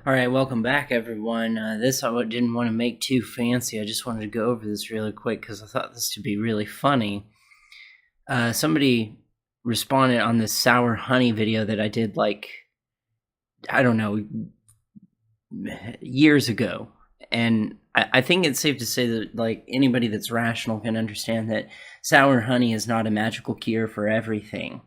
All right, welcome back, everyone. This I didn't want to make too fancy. I just wanted to go over this really quick because I thought this would be really funny. Somebody responded on this sour honey video that I did, I don't know, years ago. And I think it's safe to say that, anybody that's rational can understand that sour honey is not a magical cure for everything.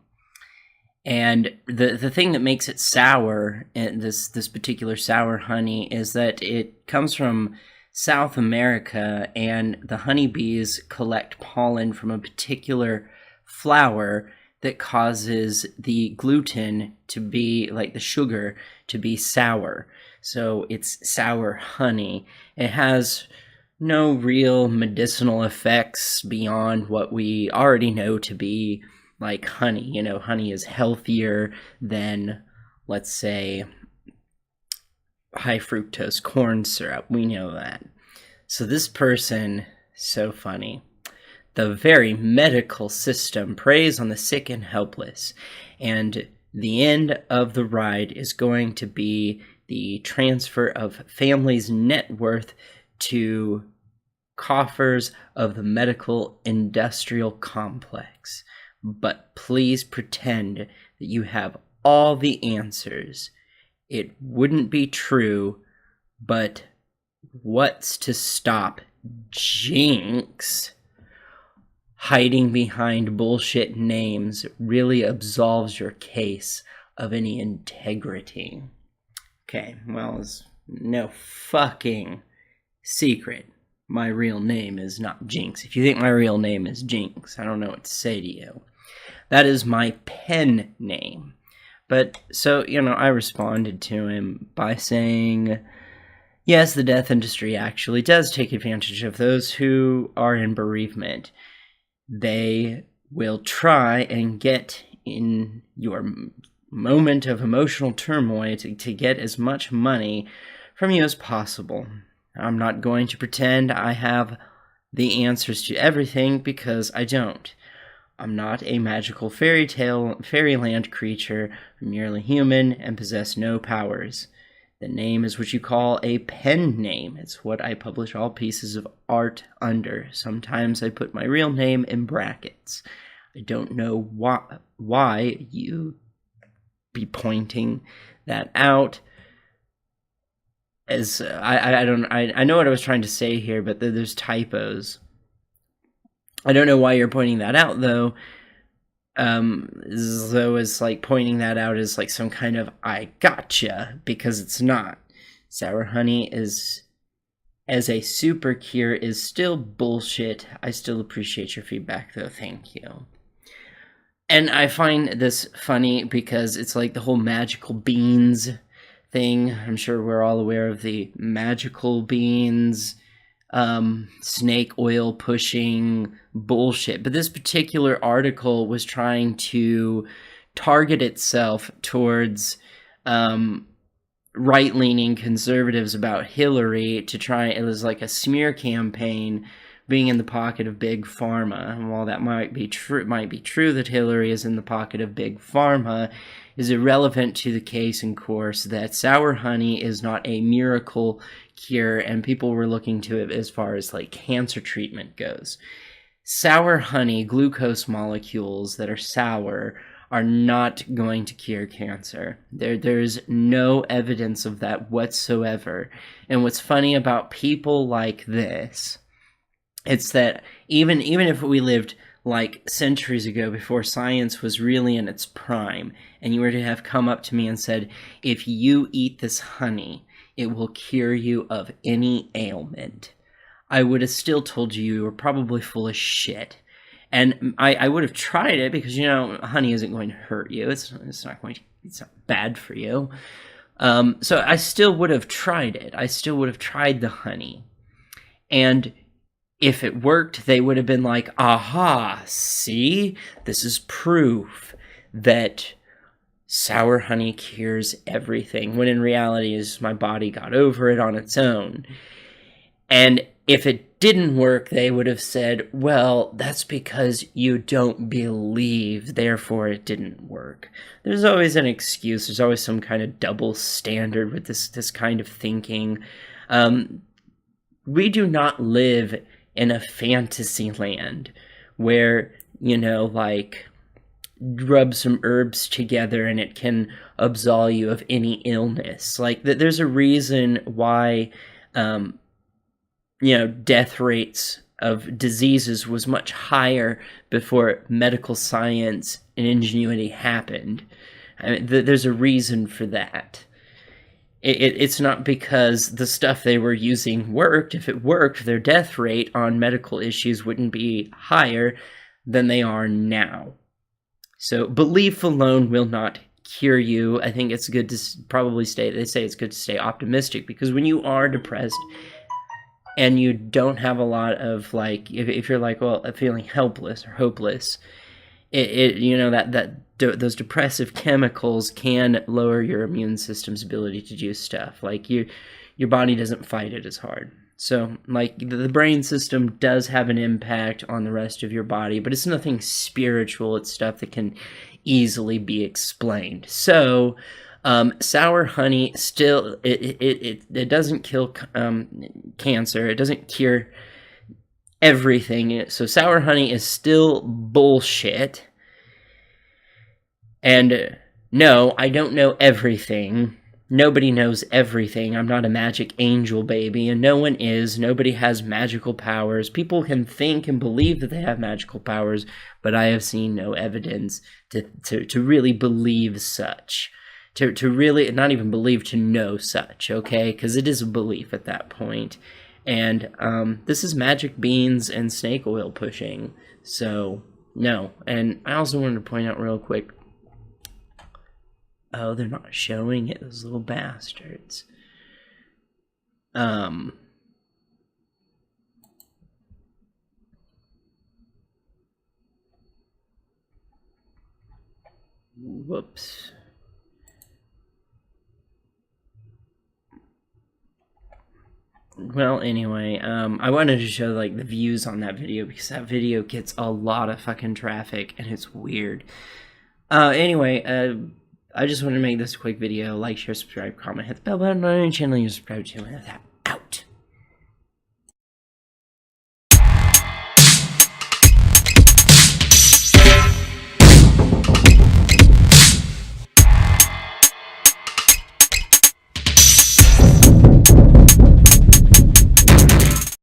And the thing that makes it sour, this particular sour honey, is that it comes from South America, and the honeybees collect pollen from a particular flower that causes the gluten to be, the sugar, to be sour. So it's sour honey. It has no real medicinal effects beyond what we already know to be like honey. Honey is healthier than, let's say, high fructose corn syrup. We know that. So this person, so funny. The very medical system preys on the sick and helpless, and the end of the ride is going to be the transfer of families' net worth to coffers of the medical industrial complex. But please pretend that you have all the answers. It wouldn't be true, but what's to stop Jinx? Hiding behind bullshit names really absolves your case of any integrity. Okay, well, it's no fucking secret. My real name is not Jinx. If you think my real name is Jinx, I don't know what to say to you. That is my pen name. But, so, I responded to him by saying, yes, the death industry actually does take advantage of those who are in bereavement. They will try and get in your moment of emotional turmoil to get as much money from you as possible. I'm not going to pretend I have the answers to everything, because I don't. I'm not a magical fairyland creature. I'm merely human and possess no powers. The name is what you call a pen name. It's what I publish all pieces of art under. Sometimes I put my real name in brackets. I don't know why you be pointing that out. As I know what I was trying to say here, but there's typos. I don't know why you're pointing that out, though. Though it's pointing that out as some kind of I gotcha, because it's not. Sour honey is, as a super cure, is still bullshit. I still appreciate your feedback, though. Thank you. And I find this funny because it's the whole magical beans thing. I'm sure we're all aware of the magical beans, snake oil pushing bullshit. But this particular article was trying to target itself towards right-leaning conservatives about Hilary it was like a smear campaign being in the pocket of Big Pharma. And while that might be true that Hilary is in the pocket of Big Pharma, is irrelevant to the case in course that sour honey is not a miracle cure, and people were looking to it as far as cancer treatment goes. Sour honey, glucose molecules that are sour, are not going to cure cancer. There's no evidence of that whatsoever. And what's funny about people like this, it's that even if we lived centuries ago, before science was really in its prime, and you were to have come up to me and said, if you eat this honey, it will cure you of any ailment, I would have still told you were probably full of shit. And I would have tried it, because, honey isn't going to hurt you. It's not bad for you. So I still would have tried it. I still would have tried the honey. And if it worked, they would have been like, aha, see? This is proof that sour honey cures everything. When in reality is my body got over it on its own. And if it didn't work, they would have said, well, that's because you don't believe, therefore it didn't work. There's always an excuse. There's always some kind of double standard with this kind of thinking. We do not live in a fantasy land where, you know, like, rub some herbs together and it can absolve you of any illness. Like, there's a reason why, you know, death rates of diseases was much higher before medical science and ingenuity happened. I mean, there's a reason for that. It's not because the stuff they were using worked. If it worked, their death rate on medical issues wouldn't be higher than they are now. So belief alone will not cure you. I think it's good to probably they say it's good to stay optimistic, because when you are depressed and you don't have a lot of, like, if you're like, well, feeling helpless or hopeless, you know, those depressive chemicals can lower your immune system's ability to do stuff. Like, your body doesn't fight it as hard. So, like, the brain system does have an impact on the rest of your body, but it's nothing spiritual. It's stuff that can easily be explained. So, sour honey still, it doesn't kill cancer. It doesn't cure everything. So sour honey is still bullshit. And no, I don't know everything. Nobody knows everything. I'm not a magic angel, baby, and no one is. Nobody has magical powers. People can think and believe that they have magical powers, but I have seen no evidence to really believe such. To really, not even believe, to know such, okay? Because it is a belief at that point. And this is magic beans and snake oil pushing. So, no. And I also wanted to point out real quick, oh, they're not showing it, those little bastards. Whoops. Well, anyway, I wanted to show, like, the views on that video, because that video gets a lot of fucking traffic, and it's weird. Anyway, I just wanted to make this quick video. Like, share, subscribe, comment, hit the bell button on any channel you're subscribed to, and that.